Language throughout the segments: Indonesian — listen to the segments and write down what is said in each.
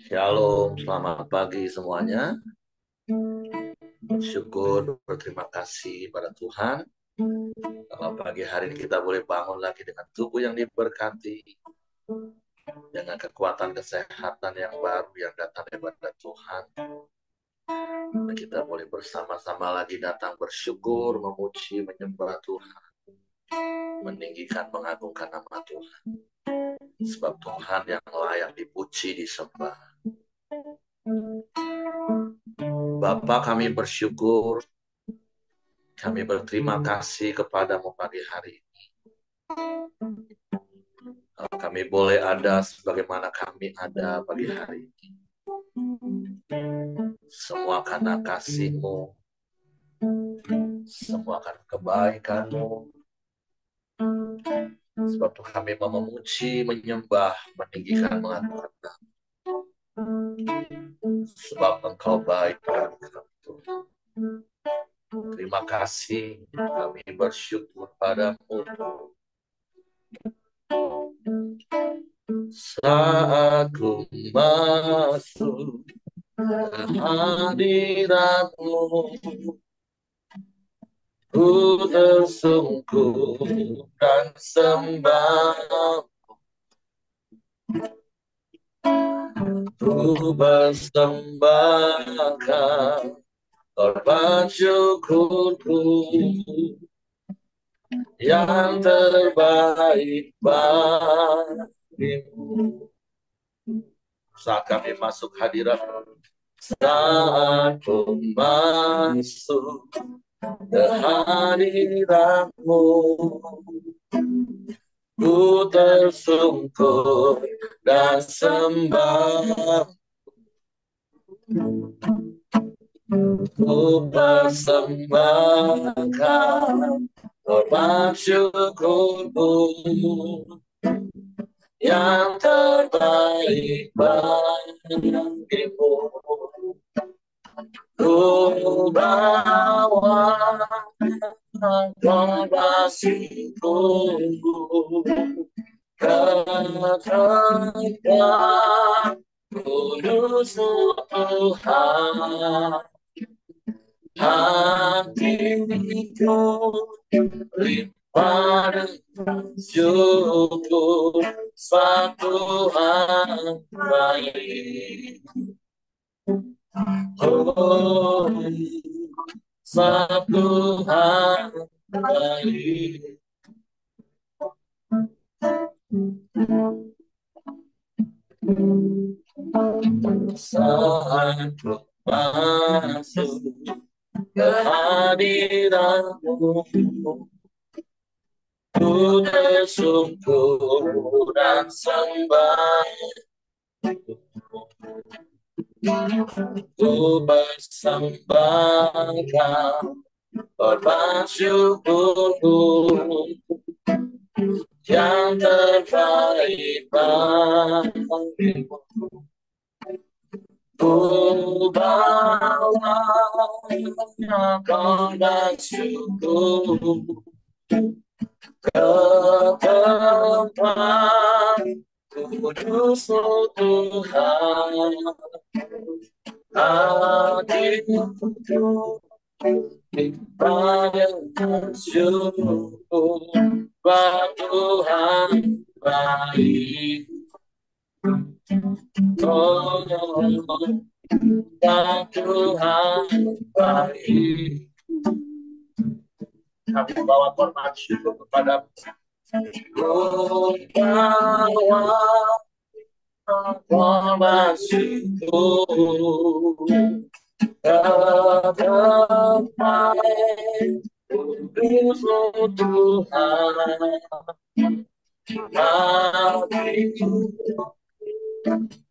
Shalom, selamat pagi semuanya. Bersyukur, berterima kasih pada Tuhan. Kalau pagi hari ini kita boleh bangun lagi dengan tubuh yang diberkati, dengan kekuatan kesehatan yang baru yang datang daripada Tuhan. Dan kita boleh bersama-sama lagi datang bersyukur, memuji, menyembah Tuhan, meninggikan, mengagungkan nama Tuhan. Sebab Tuhan yang layak dipuji, disembah. Bapa, kami bersyukur, kami berterima kasih kepadamu pagi hari ini. Kami boleh ada sebagaimana kami ada pagi hari ini. Semua karena kasih-Mu, semua karena kebaikan-Mu. Sebab itu kami mau memuji, menyembah, meninggikan, mengagungkan Nama. Sebab Engkau baik kepada kami, Tuhan. Terima kasih, kami bersyukur padamu. Saat ku masuk ke hadirat-Mu, ku tersungkur dan sembah, ku persembahkan korban syukurku yang terbaik bagimu. Saat kami masuk hadirat, saat ku masuk ke hadirat-Mu, ku tersungkur dan sembah, ku persembahkan korban syukurku yang terbaik bagimu. Ku bawa kasihku ke tempat kudus-Mu Tuhan. Hatiku limpah dengan syukur, sebab Tuhan baik. Oh, sebab Tuhan baik. Saat ku masuk ke hadirat-Mu, ku tersungkur dan sembah, ku persembahkan korban syukurku yang terbaik bagimu. Ku bawa korban syukur ke tempat kudus-Mu Tuhan. Hatiku limpah dengan syukur, sebab Tuhan baik. Oh, sebab Tuhan baik. Kami bawa korban syukur kepada-Mu. Ku bawa korban syukur ke tempat kudus-Mu Tuhan. Hatiku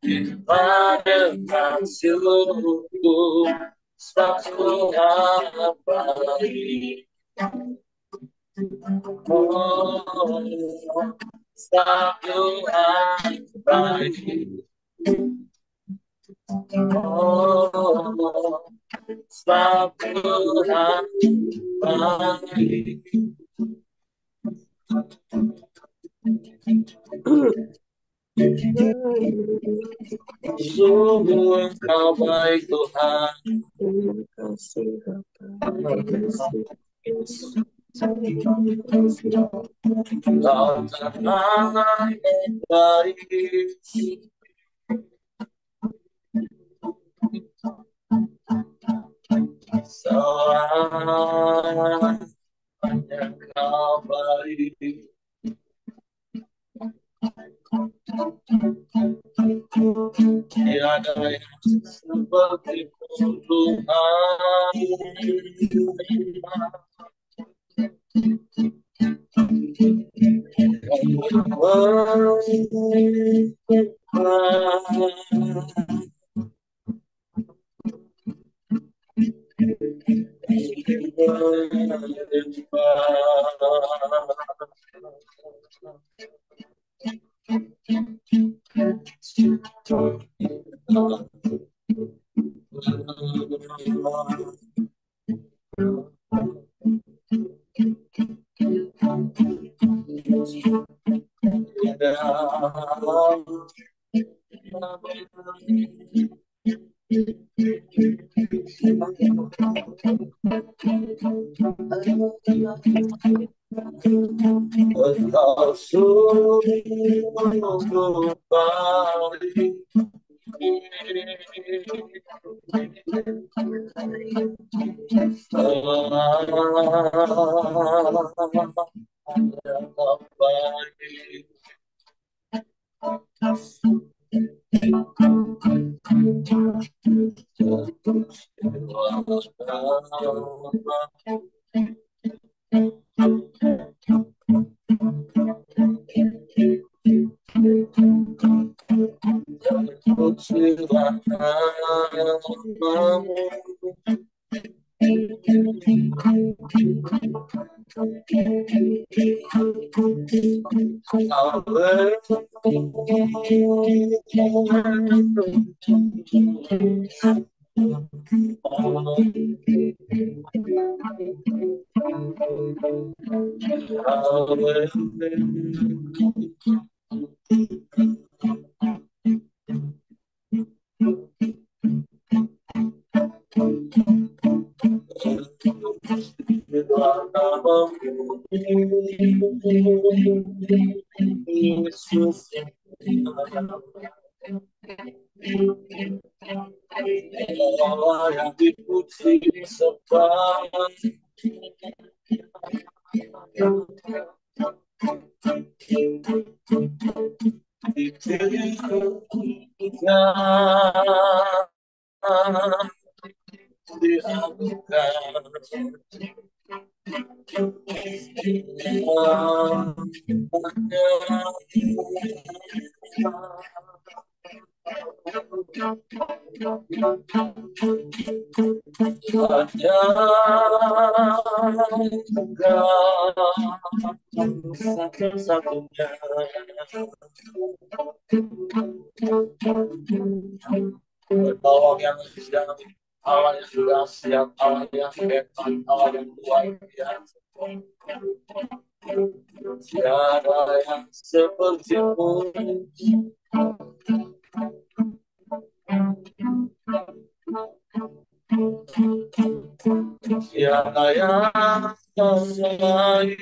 limpah dengan syukur, sebab Tuhan baik. Oh, sebab Tuhan baik. Oh, sebab Tuhan baik. Sungguh Engkau baik Tuhan. Terima kasih Bapa. Terima kasih. Kau Tuhan yang baik. Selamanya Kau baik. Tiada yang seperti-Mu Tuhan. Engkau sungguh baik. Allah yang dipuji disembah. Satu-satunya penolong yang siap, Allah yang sudah siap, Allah yang hebat, Allah yang luar biasa. Tiada yang seperti-Mu. Tiada yang selain.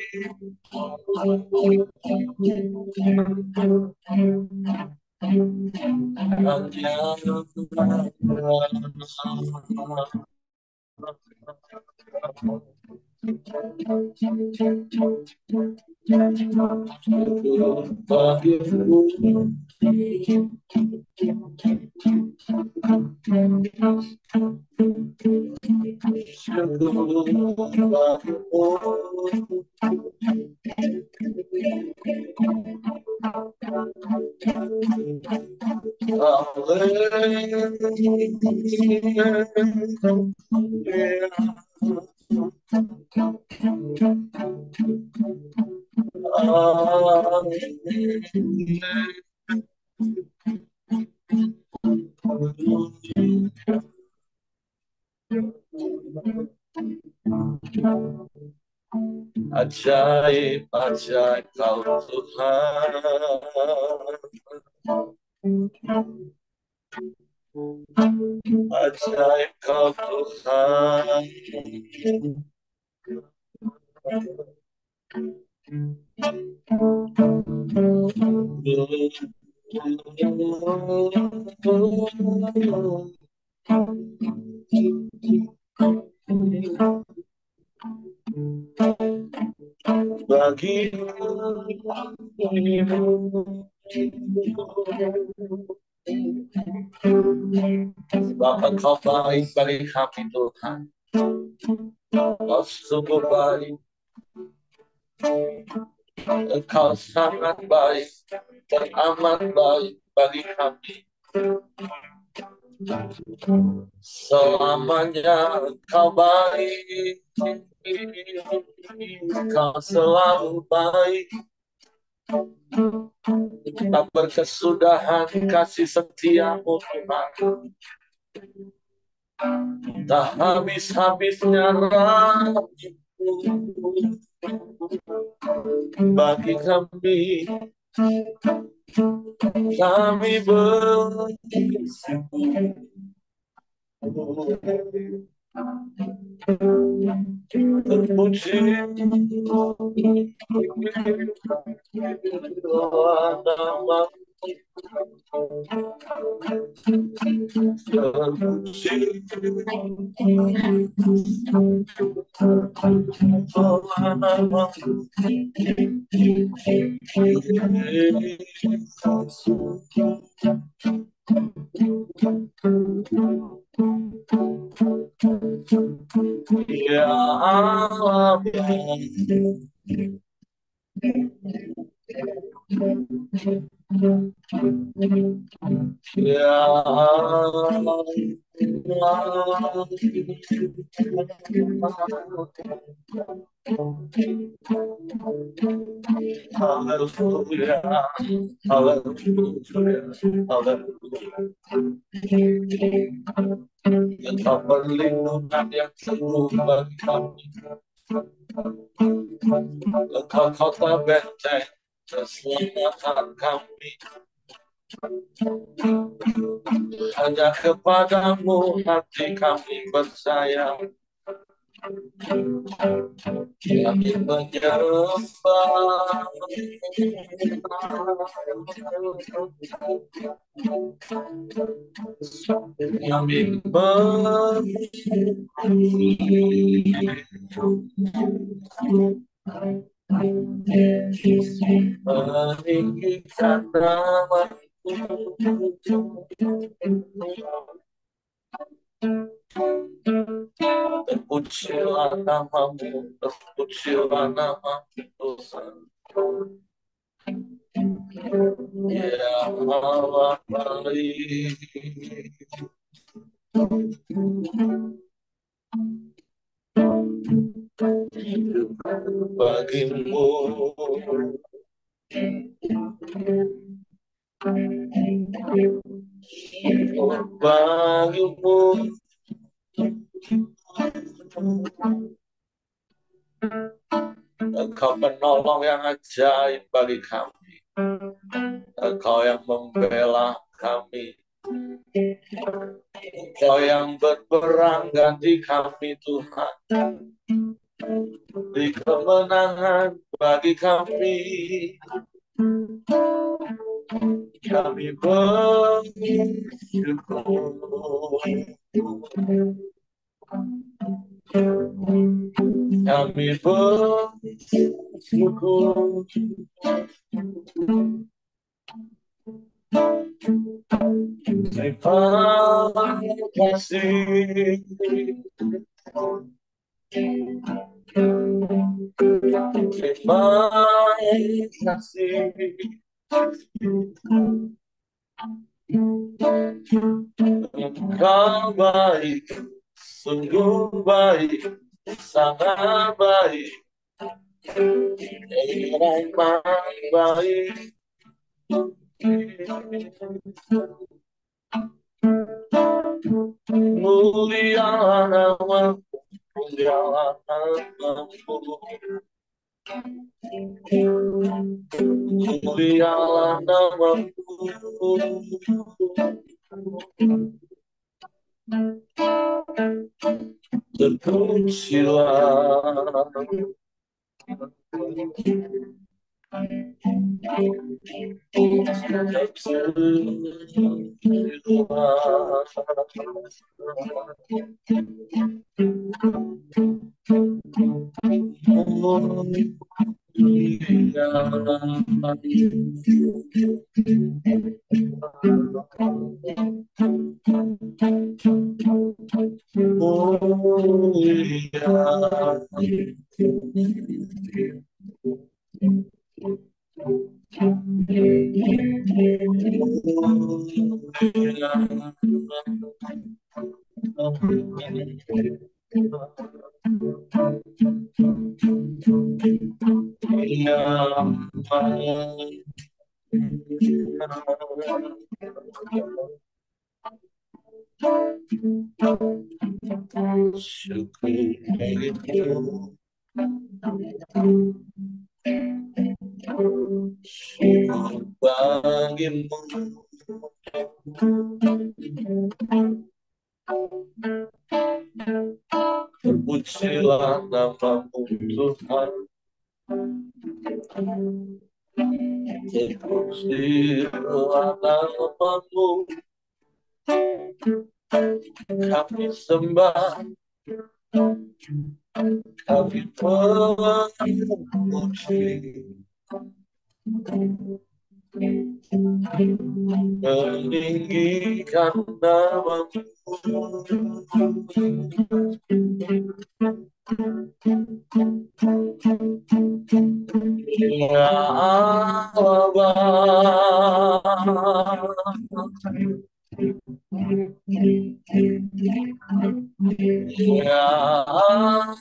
Ajaib, ajaib Kau Tuhan. Ajaib Kau Tuhan. Bapa Kau baik bagi kami Tuhan. Kau sungguh baik. Engkau sangat baik dan amat baik bagi kami. Selamanya Engkau baik. Engkau selalu baik. Tak berkesudahan kasih setiamu Tuhan. Tak habis-habisnya rahmat-Mu bagi kami. Kami bersyukur. Terpuji nama ya Allah. Ya Allah. Haleluya, haleluya, haleluya. Engkau perlindungan yang teguh bagi kami. Engkau kota benteng keselamatan kami. Hanya kepadamu hati kami percaya. Kami menyembah. Kami meninggikan nama-Mu. Terpujilah nama-Mu, terpujilah nama-Mu Tuhan. Ya Allah baik. Bagimu bagimu Engkau penolong yang ajaib bagi kami. Engkau yang membela kami. Engkau yang berperang ganti kami Tuhan. Beri kemenangan bagi kami. Kami bersyukur. Kami bersyukur. Terima kasih. Terima kasih. Engkau baik, sungguh baik, sangat baik. Emang baik. Mulialah nama-Mu, mulialah nama-Mu. Mulialah nama-Mu. Terpujilah bagimu. Terpujilah namamu Tuhan. Terpujilah namamu. Kami sembah, kami memuji, meninggikan namamu. Ya Allah, ya Allah,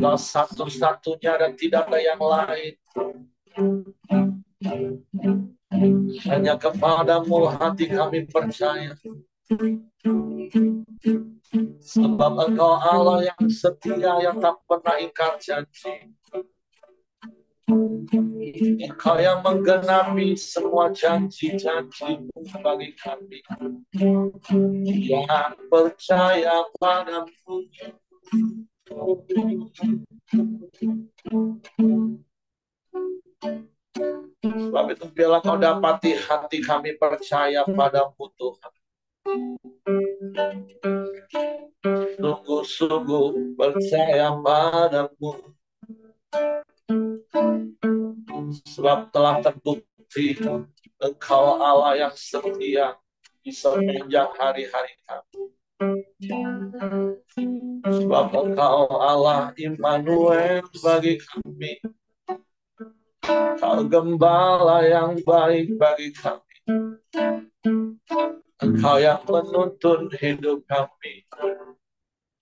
Kau satu-satunya dan tidak ada yang lain. Hanya kepadamu hati kami percaya. Sebab Engkau Allah yang setia, yang tak pernah ingkar janji. Engkau yang menggenapi semua janji-janji-Mu bagi kami yang percaya padamu. Sebab itu biarlah Kau dapati hati kami percaya padamu Tuhan. Sungguh-sungguh percaya padamu. Sebab telah terbukti Engkau Allah yang setia di sepanjang hari-hari kami. Sebab Engkau Allah Immanuel bagi kami. Kau gembala yang baik bagi kami. Engkau yang menuntun hidup kami.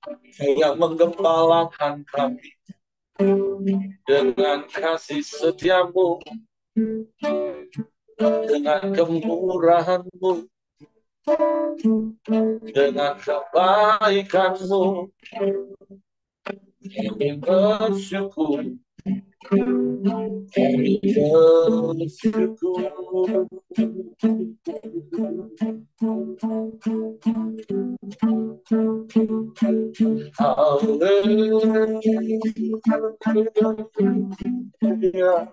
Engkau yang menggembalakan kami dengan kasih setiamu, dengan kemurahan-Mu, dengan kebaikan-Mu. Kami bersyukur, kami bersyukur. Haleluya.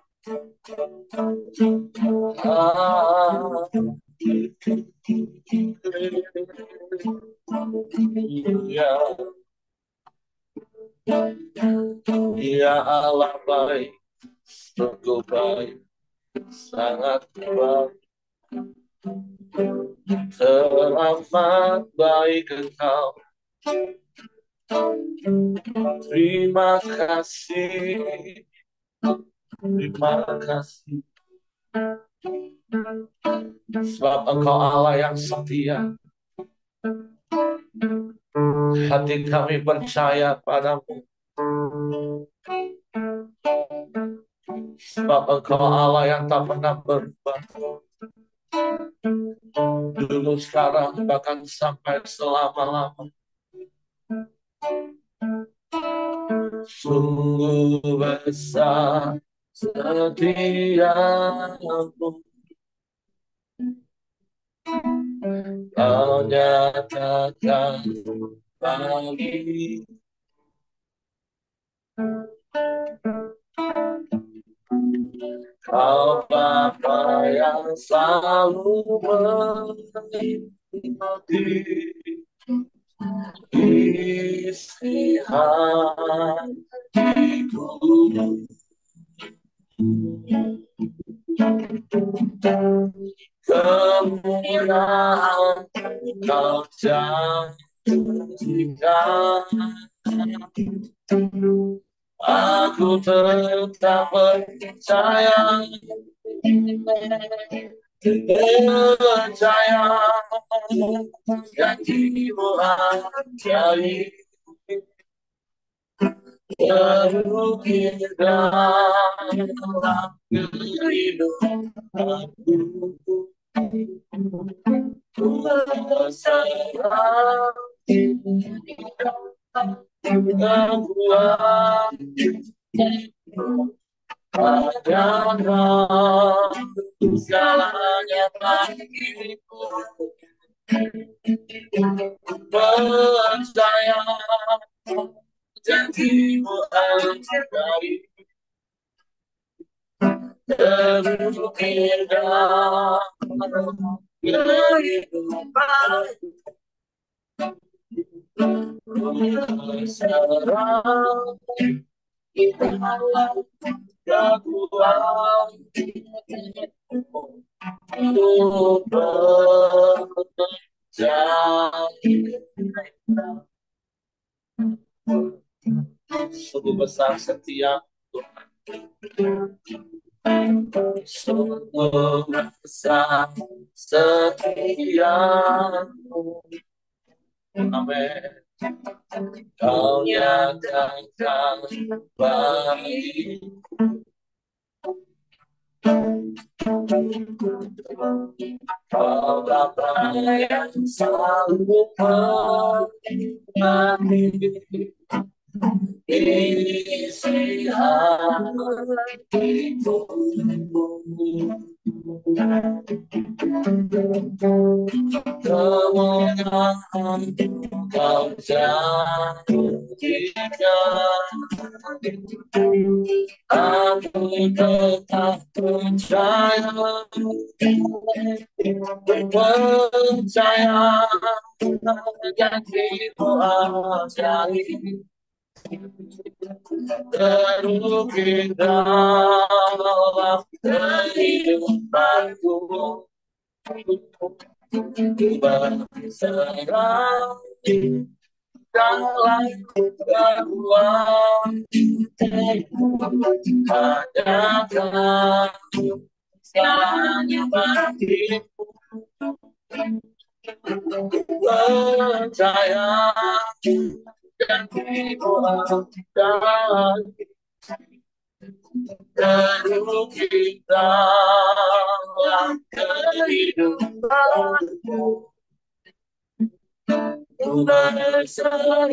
Ya Allah baik, sungguh baik, sangat baik, teramat baik Engkau. Terima kasih, terima kasih. Sebab Engkau Allah yang setia. Hati kami percaya padamu. Sebab Engkau Allah yang tak pernah berubah. Dulu, sekarang, bahkan sampai selama-lamanya. Sungguh besar setiamu, Kau nyatakan bagi Kau Bapa yang selalu mengingati isi hatiku. Kemuliaan Kau janjikan, aku tetap percaya, janjimu ajaib, terukir dalam kehidupanku. Ku berserah kekuatan padamu, segalanya bagiku. Percaya janjimu ajaib, terukir dalam kehidupan. Ku berserah dalam kekuatan ku percaya. Sungguh besar setia Tuhan, sungguh besar setiamu. Amin. Kau nyatakan baik, Kau Bapa yang selalu mengingati isi hatiku. Kemuliaan Kau janjikan, aku tetap percaya, janjimu ajaib, terukir dalam kehidupanku. Berserah dalam kekuatan padamu, segalanya bagiku. Percaya janjimu ajaib, terukir dalam kehidupanku. Ku berserah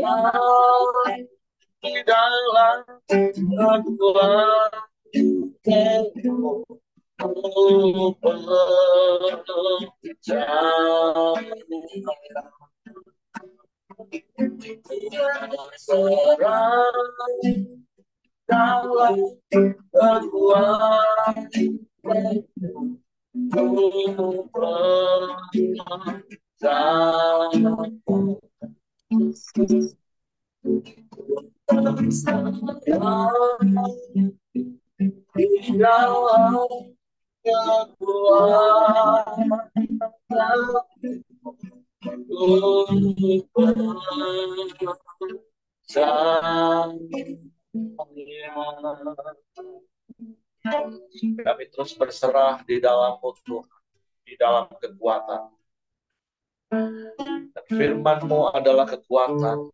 di dalam kekuatanmu, ku percaya. Berserah dalam kekuatanmu, ku percaya. Kami terus berserah di dalam-Mu Tuhan, di dalam kekuatan. Dan firman-Mu adalah kekuatan.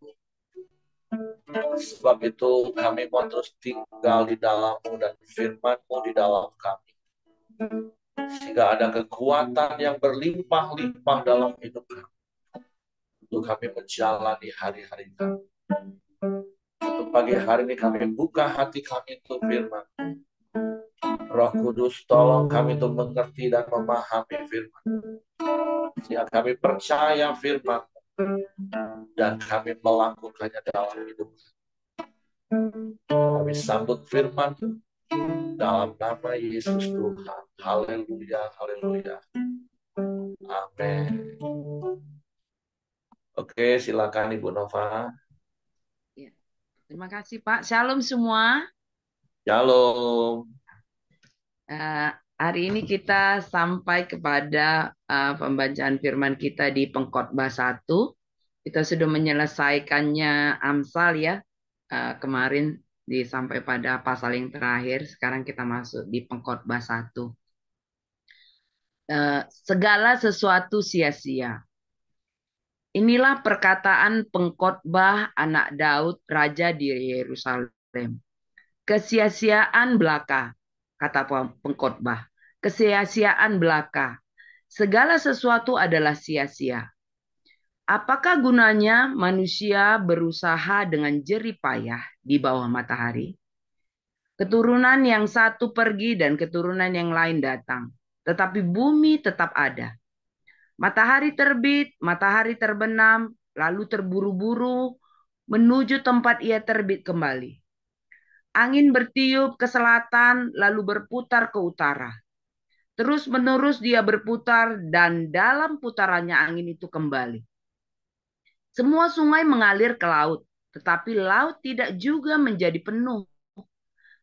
Sebab itu kami mau terus tinggal di dalam-Mu dan firman-Mu di dalam kami. Sehingga ada kekuatan yang berlimpah-limpah dalam hidup kami. Untuk kami menjalani hari-hari kami. Untuk pagi hari ini kami buka hati kami untuk firman. Roh Kudus, tolong kami untuk mengerti dan memahami firman. Sehingga kami percaya firman dan kami melakukannya dalam hidup. Kami sambut firman dalam nama Yesus Tuhan. Haleluya, haleluya. Amin. Oke, silakan Ibu Nova. Ya. Terima kasih Pak. Shalom semua. Shalom. Hari ini kita sampai kepada pembacaan firman kita di Pengkhotbah 1. Kita sudah menyelesaikannya Amsal ya. Kemarin sampai pada pasal yang terakhir. Sekarang kita masuk di Pengkhotbah 1. Segala sesuatu sia-sia. Inilah perkataan pengkhotbah anak Daud, raja di Yerusalem. Kesia-siaan belaka, kata pengkhotbah. Kesia-siaan belaka. Segala sesuatu adalah sia-sia. Apakah gunanya manusia berusaha dengan jerih payah di bawah matahari? Keturunan yang satu pergi dan keturunan yang lain datang. Tetapi bumi tetap ada. Matahari terbit, matahari terbenam, lalu terburu-buru menuju tempat ia terbit kembali. Angin bertiup ke selatan, lalu berputar ke utara. Terus-menerus dia berputar, dan dalam putarannya angin itu kembali. Semua sungai mengalir ke laut, tetapi laut tidak juga menjadi penuh.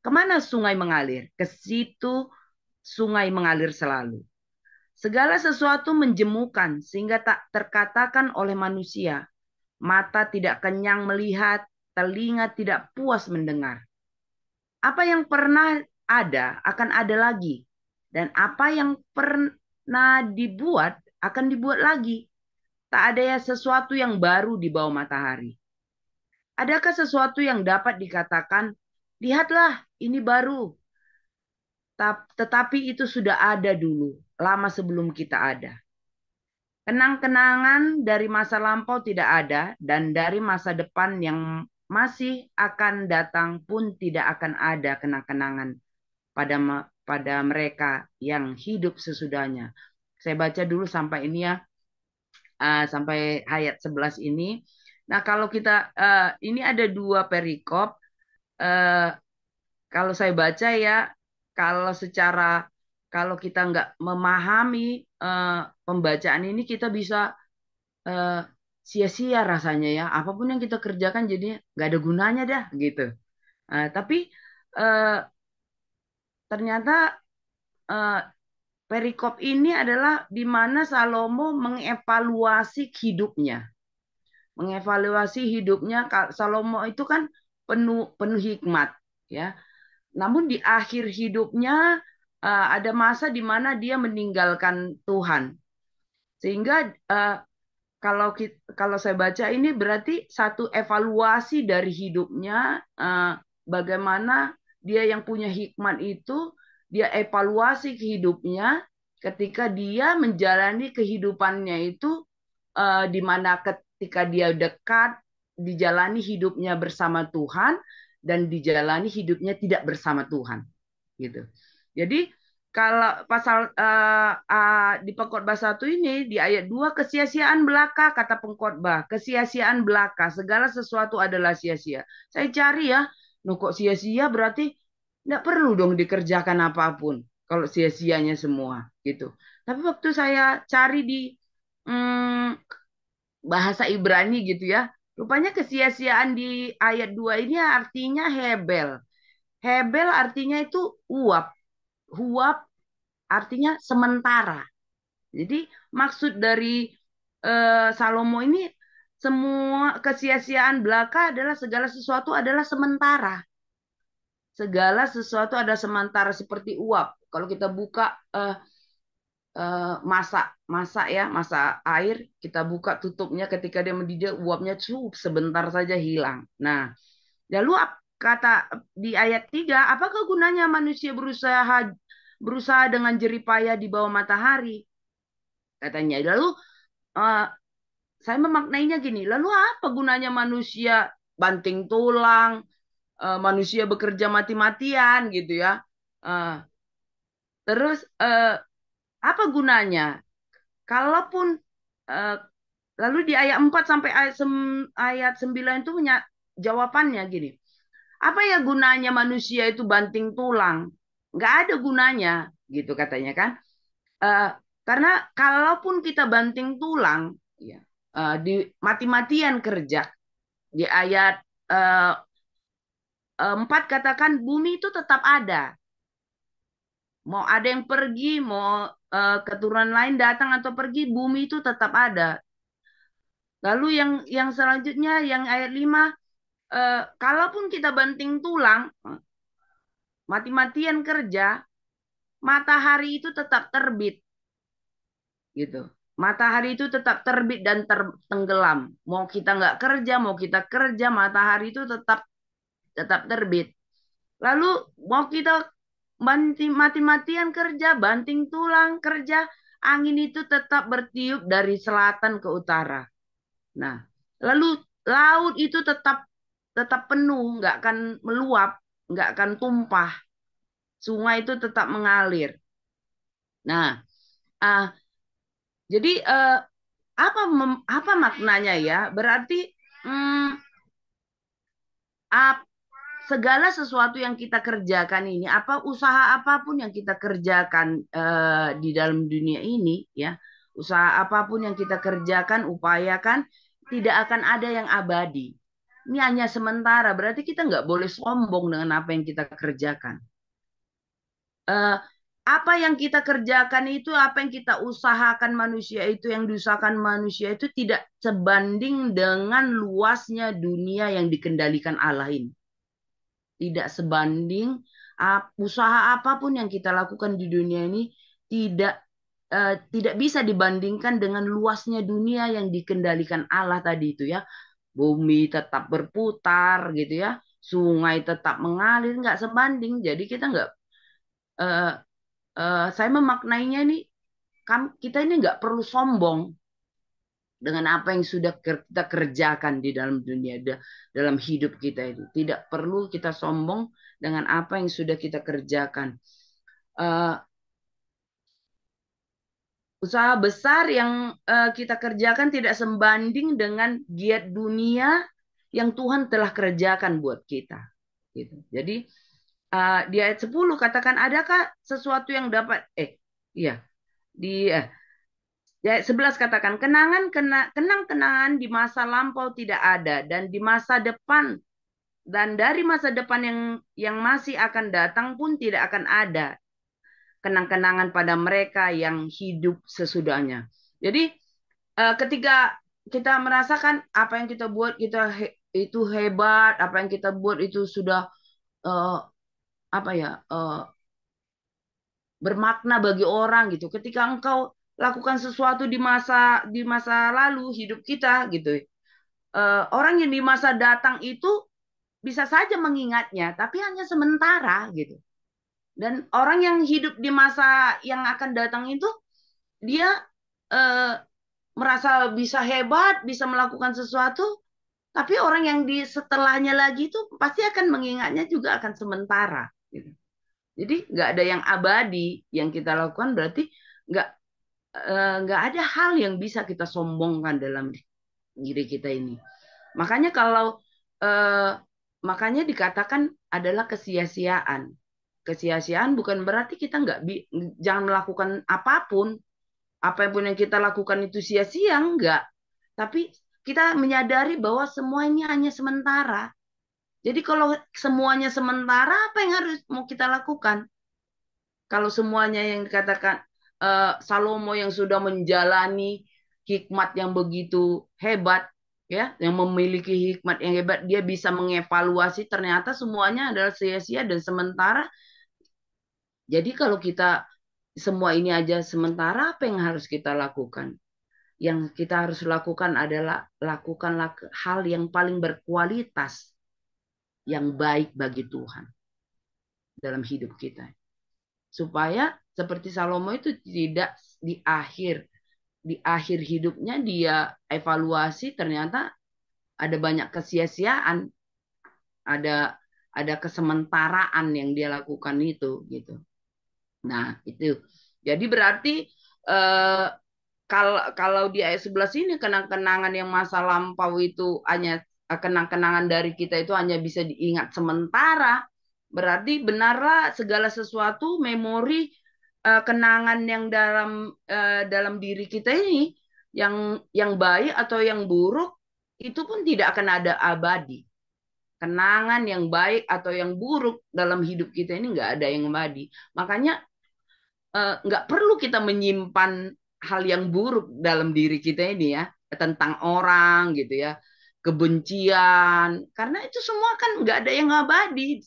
Kemana sungai mengalir? Ke situ sungai mengalir selalu. Segala sesuatu menjemukan sehingga tak terkatakan oleh manusia. Mata tidak kenyang melihat, telinga tidak puas mendengar. Apa yang pernah ada akan ada lagi. Dan apa yang pernah dibuat akan dibuat lagi. Tak ada ya sesuatu yang baru di bawah matahari. Adakah sesuatu yang dapat dikatakan, lihatlah ini baru. Tetapi itu sudah ada dulu, lama sebelum kita ada. Kenang-kenangan dari masa lampau tidak ada, dan dari masa depan yang masih akan datang pun tidak akan ada kenang-kenangan pada mereka yang hidup sesudahnya. Saya baca dulu sampai ini ya, sampai ayat 11 ini. Nah kalau kita, ini ada dua perikop. Kalau saya baca ya, kalau kita nggak memahami pembacaan ini, kita bisa sia-sia rasanya ya. Apapun yang kita kerjakan jadinya nggak ada gunanya dah gitu. Tapi ternyata perikop ini adalah di mana Salomo mengevaluasi hidupnya. Mengevaluasi hidupnya. Salomo itu kan penuh hikmat ya. Namun di akhir hidupnya ada masa di mana dia meninggalkan Tuhan. Sehingga kalau saya baca ini berarti satu evaluasi dari hidupnya, bagaimana dia yang punya hikmat itu, dia evaluasi hidupnya ketika dia menjalani kehidupannya itu, di mana ketika dia dekat, dijalani hidupnya bersama Tuhan, dan dijalani hidupnya tidak bersama Tuhan, gitu. Jadi kalau pasal di pengkhotbah 1 ini di ayat 2, kesia-siaan belaka, kata pengkhotbah, kesia-siaan belaka, segala sesuatu adalah sia-sia. Saya cari ya, kok sia-sia berarti tidak perlu dong dikerjakan apapun kalau sia-sianya semua gitu. Tapi waktu saya cari di bahasa Ibrani gitu ya, rupanya kesia-siaan di ayat 2 ini artinya hebel. Hebel artinya itu uap. Huap artinya sementara. Jadi maksud dari Salomo ini, semua kesia-siaan belaka adalah segala sesuatu adalah sementara. Segala sesuatu ada sementara seperti uap. Kalau kita buka masak air, kita buka tutupnya, ketika dia mendidih uapnya sebentar saja hilang. Nah, lalu kata di ayat 3, apakah gunanya manusia berusaha dengan jerih payah di bawah matahari? Katanya. Lalu saya memaknainya gini, lalu apa gunanya manusia banting tulang, manusia bekerja mati-matian gitu ya. Uh, terus apa gunanya? Kalaupun uh, lalu di ayat 4 sampai ayat 9 itu punya jawabannya gini. Apa ya gunanya manusia itu banting tulang? Nggak ada gunanya, gitu katanya kan. Uh, karena kalaupun kita banting tulang, ya, di mati-matian kerja, di ayat 4 katakan bumi itu tetap ada. Mau ada yang pergi, mau keturunan lain datang atau pergi, bumi itu tetap ada. Lalu yang selanjutnya, yang ayat 5, kalaupun kita banting tulang, mati-matian kerja, matahari itu tetap terbit. Gitu. Matahari itu tetap terbit dan tenggelam. Mau kita nggak kerja, mau kita kerja, matahari itu tetap terbit. Lalu mau kita mati-matian kerja, banting tulang kerja, angin itu tetap bertiup dari selatan ke utara. Nah, lalu laut itu tetap penuh, nggak akan meluap, nggak akan tumpah. Sungai itu tetap mengalir. Nah, jadi apa maknanya ya? Berarti hmm, segala sesuatu yang kita kerjakan ini, apa usaha apapun yang kita kerjakan di dalam dunia ini, ya, usaha apapun yang kita kerjakan, upayakan, tidak akan ada yang abadi. Ini hanya sementara. Berarti kita nggak boleh sombong dengan apa yang kita kerjakan. Apa yang kita kerjakan itu, apa yang kita usahakan manusia itu, yang diusahakan manusia itu tidak sebanding dengan luasnya dunia yang dikendalikan Allah ini. Tidak sebanding usaha apapun yang kita lakukan di dunia ini tidak bisa dibandingkan dengan luasnya dunia yang dikendalikan Allah tadi itu ya. Bumi tetap berputar gitu ya, sungai tetap mengalir, nggak sebanding. Jadi kita nggak, saya memaknainya nih, kita ini nggak perlu sombong dengan apa yang sudah kita kerjakan di dalam dunia, dalam hidup kita itu. Tidak perlu kita sombong dengan apa yang sudah kita kerjakan. Usaha besar yang kita kerjakan tidak sebanding dengan giat dunia yang Tuhan telah kerjakan buat kita. Gitu. Jadi di ayat 10 katakan, adakah sesuatu yang dapat iya di ayat 11 katakan, kenang-kenangan di masa lampau tidak ada, dan di masa depan dan dari masa depan yang masih akan datang pun tidak akan ada kenang-kenangan pada mereka yang hidup sesudahnya. Jadi ketika kita merasakan apa yang kita buat itu hebat, apa yang kita buat itu sudah bermakna bagi orang gitu. Ketika engkau lakukan sesuatu di masa lalu hidup kita gitu, orang yang di masa datang itu bisa saja mengingatnya, tapi hanya sementara gitu. Dan orang yang hidup di masa yang akan datang itu, dia merasa bisa hebat, bisa melakukan sesuatu, tapi orang yang di setelahnya lagi itu pasti akan mengingatnya juga akan sementara. Gitu. Jadi nggak ada yang abadi yang kita lakukan, berarti nggak nggak ada hal yang bisa kita sombongkan dalam diri kita ini. Makanya makanya dikatakan adalah kesia-siaan. Kesia-siaan bukan berarti kita jangan melakukan apapun. Apapun yang kita lakukan itu sia-sia, enggak. Tapi kita menyadari bahwa semua ini hanya sementara. Jadi kalau semuanya sementara, apa yang harus mau kita lakukan? Kalau semuanya yang dikatakan Salomo yang sudah menjalani hikmat yang begitu hebat, ya, yang memiliki hikmat yang hebat, dia bisa mengevaluasi ternyata semuanya adalah sia-sia dan sementara. Jadi kalau kita semua ini aja sementara, apa yang harus kita lakukan? Yang kita harus lakukan adalah lakukanlah hal yang paling berkualitas, yang baik bagi Tuhan dalam hidup kita. Supaya seperti Salomo itu tidak di akhir hidupnya dia evaluasi ternyata ada banyak kesia-siaan, ada ada kesementaraan yang dia lakukan itu gitu. Nah, itu. Jadi berarti eh, kalau di ayat 11 ini kenang-kenangan yang masa lampau itu hanya kenang-kenangan dari kita itu hanya bisa diingat sementara, berarti benarlah segala sesuatu memori kenangan yang dalam diri kita ini yang baik atau yang buruk itu pun tidak akan ada abadi. Kenangan yang baik atau yang buruk dalam hidup kita ini nggak ada yang abadi. Makanya nggak perlu kita menyimpan hal yang buruk dalam diri kita ini ya, tentang orang gitu ya, kebencian, karena itu semua kan nggak ada yang abadi.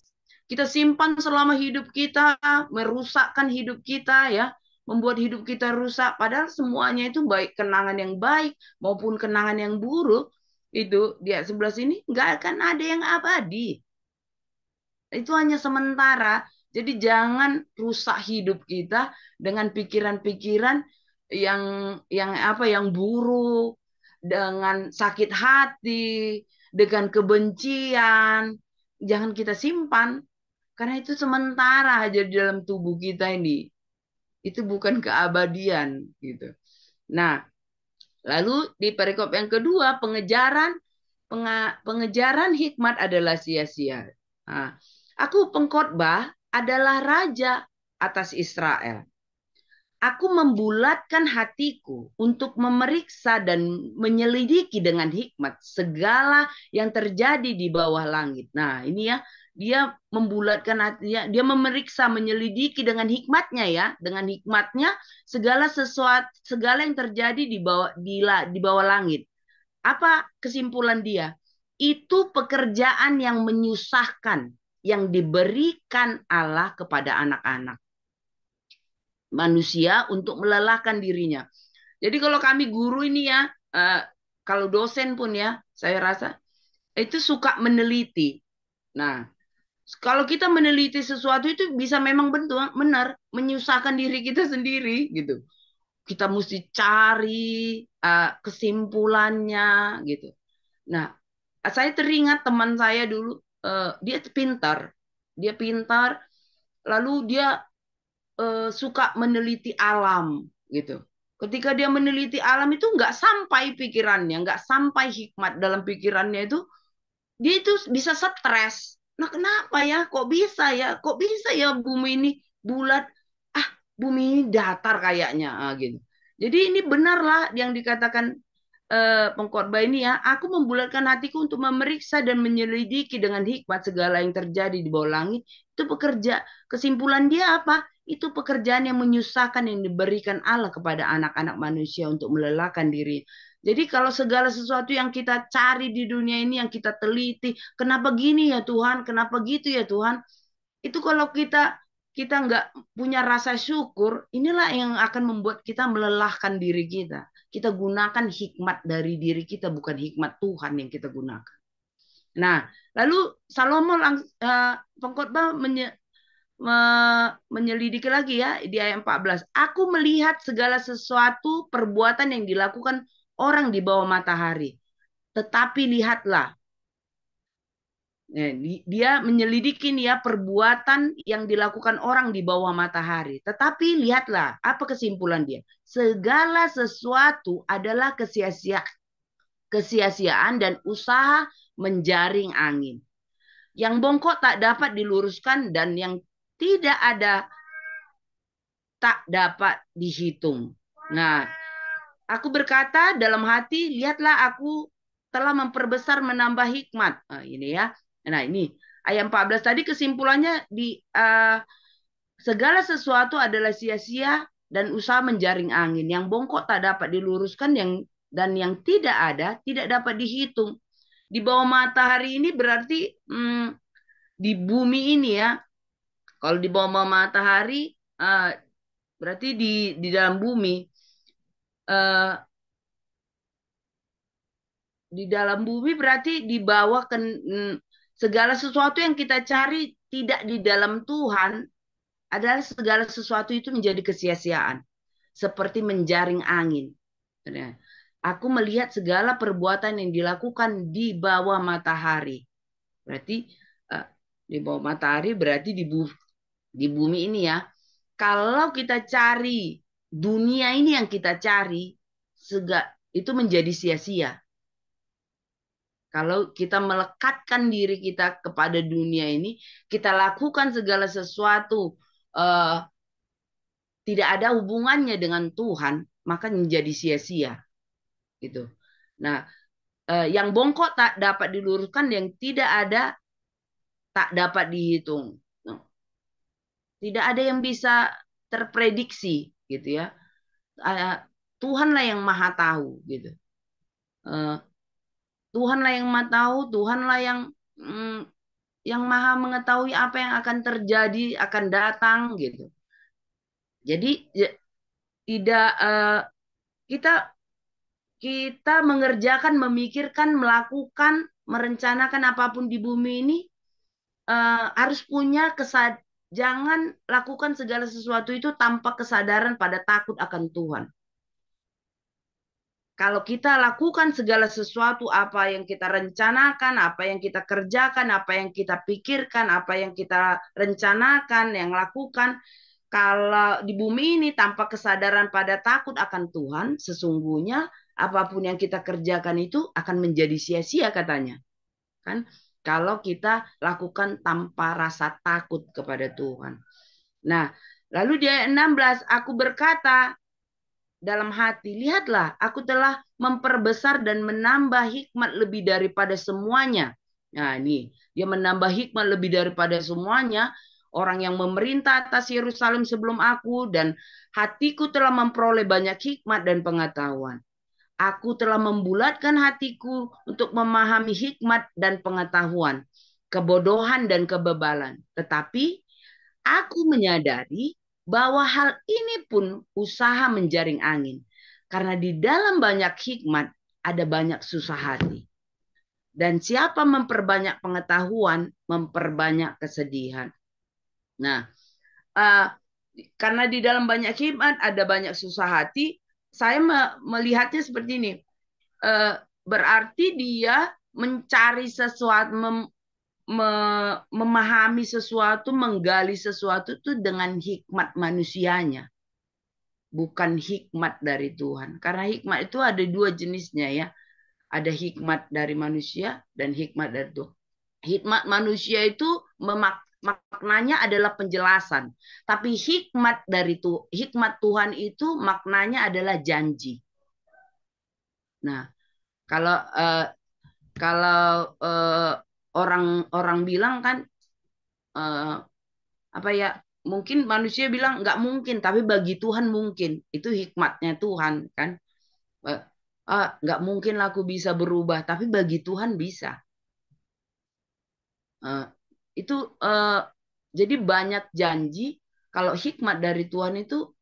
Kita simpan selama hidup kita, merusakkan hidup kita ya, membuat hidup kita rusak. Padahal semuanya itu baik kenangan yang baik maupun kenangan yang buruk itu di ayat 11 ini nggak akan ada yang abadi. Itu hanya sementara. Jadi jangan rusak hidup kita dengan pikiran-pikiran yang yang buruk, dengan sakit hati, dengan kebencian. Jangan kita simpan karena itu sementara aja di dalam tubuh kita ini. Itu bukan keabadian gitu. Nah, lalu di perikop yang kedua, pengejaran hikmat adalah sia-sia. Nah, aku pengkhotbah adalah raja atas Israel. Aku membulatkan hatiku untuk memeriksa dan menyelidiki dengan hikmat segala yang terjadi di bawah langit. Nah, ini ya, dia membulatkan hatinya, dia memeriksa, menyelidiki dengan hikmatnya ya, dengan hikmatnya segala yang terjadi di bawah langit. Apa kesimpulan dia? Itu pekerjaan yang menyusahkan yang diberikan Allah kepada anak-anak manusia untuk melelahkan dirinya. Jadi kalau kami guru ini ya, kalau dosen pun ya, saya rasa itu suka meneliti. Nah, kalau kita meneliti sesuatu itu bisa memang benar menyusahkan diri kita sendiri gitu. Kita mesti cari kesimpulannya gitu. Nah, saya teringat teman saya dulu, dia pintar, lalu dia suka meneliti alam gitu. Ketika dia meneliti alam itu nggak sampai pikirannya, nggak sampai hikmat dalam pikirannya itu, dia itu bisa stres. Nah kenapa ya? Kok bisa ya? Kok bisa ya bumi ini bulat? Ah, bumi ini datar kayaknya, gitu. Jadi ini benarlah yang dikatakan pengkhotbah ini ya, aku membulatkan hatiku untuk memeriksa dan menyelidiki dengan hikmat segala yang terjadi di bawah langit. Itu pekerja. Kesimpulan dia apa? Itu pekerjaan yang menyusahkan yang diberikan Allah kepada anak-anak manusia untuk melelahkan diri. Jadi kalau segala sesuatu yang kita cari di dunia ini, yang kita teliti, kenapa gini ya Tuhan, kenapa gitu ya Tuhan, itu kalau kita nggak punya rasa syukur, inilah yang akan membuat kita melelahkan diri kita. Kita gunakan hikmat dari diri kita, bukan hikmat Tuhan yang kita gunakan. Nah, lalu Salomo pengkhotbah menyelidiki lagi ya di ayat 14. Aku melihat segala sesuatu perbuatan yang dilakukan orang di bawah matahari. Tetapi lihatlah, dia menyelidiki ya perbuatan yang dilakukan orang di bawah matahari. Tetapi lihatlah, apa kesimpulan dia? Segala sesuatu adalah kesia-siaan dan usaha menjaring angin. Yang bongkok tak dapat diluruskan dan yang tidak ada tak dapat dihitung. Nah, aku berkata dalam hati, lihatlah aku telah memperbesar menambah hikmat. Nah, ini ya. Nah, ini ayat 14 tadi kesimpulannya segala sesuatu adalah sia-sia dan usaha menjaring angin. Yang bongkok tak dapat diluruskan dan yang tidak ada tidak dapat dihitung. Di bawah matahari ini berarti di bumi ini ya. Kalau di bawah matahari berarti di dalam bumi. Di dalam bumi berarti di bawah segala sesuatu yang kita cari tidak di dalam Tuhan adalah segala sesuatu itu menjadi kesia-siaan. Seperti menjaring angin. Aku melihat segala perbuatan yang dilakukan di bawah matahari. Berarti Di bawah matahari berarti di bumi ini ya. Kalau kita cari dunia ini yang kita cari, itu menjadi sia-sia. Kalau kita melekatkan diri kita kepada dunia ini, kita lakukan segala sesuatu eh, tidak ada hubungannya dengan Tuhan, maka menjadi sia-sia gitu. Nah, yang bongkok tak dapat diluruskan, yang tidak ada tak dapat dihitung. Nah, tidak ada yang bisa terprediksi gitu ya. Tuhanlah yang maha tahu gitu. Tuhanlah yang maha tahu, Tuhanlah yang maha mengetahui apa yang akan terjadi, akan datang gitu. Jadi tidak kita mengerjakan, memikirkan, melakukan, merencanakan apapun di bumi ini harus punya jangan lakukan segala sesuatu itu tanpa kesadaran pada takut akan Tuhan. Kalau kita lakukan segala sesuatu, apa yang kita rencanakan, apa yang kita kerjakan, apa yang kita pikirkan, apa yang kita rencanakan, yang lakukan, kalau di bumi ini tanpa kesadaran pada takut akan Tuhan, sesungguhnya apapun yang kita kerjakan itu akan menjadi sia-sia katanya. Kan? Kalau kita lakukan tanpa rasa takut kepada Tuhan. Nah, lalu di ayat 16, aku berkata dalam hati, lihatlah, aku telah memperbesar dan menambah hikmat lebih daripada semuanya. Nah, ini dia menambah hikmat lebih daripada semuanya. Orang yang memerintah atas Yerusalem sebelum aku, dan hatiku telah memperoleh banyak hikmat dan pengetahuan. Aku telah membulatkan hatiku untuk memahami hikmat dan pengetahuan, kebodohan dan kebebalan. Tetapi aku menyadari bahwa hal ini pun usaha menjaring angin. Karena di dalam banyak hikmat ada banyak susah hati. Dan siapa memperbanyak pengetahuan, memperbanyak kesedihan. Nah, karena di dalam banyak hikmat ada banyak susah hati, saya melihatnya seperti ini. Berarti dia mencari sesuatu, memahami sesuatu, menggali sesuatu itu dengan hikmat manusianya, bukan hikmat dari Tuhan. Karena hikmat itu ada dua jenisnya ya. Ada hikmat dari manusia dan hikmat dari Tuhan. Hikmat manusia itu maknanya adalah penjelasan, tapi hikmat Tuhan itu maknanya adalah janji. Nah, kalau orang bilang kan apa ya, mungkin manusia bilang nggak mungkin, tapi bagi Tuhan mungkin. Itu hikmatnya Tuhan kan. Nggak mungkin aku bisa berubah, tapi bagi Tuhan bisa. Itu jadi banyak janji. Kalau hikmat dari Tuhan itu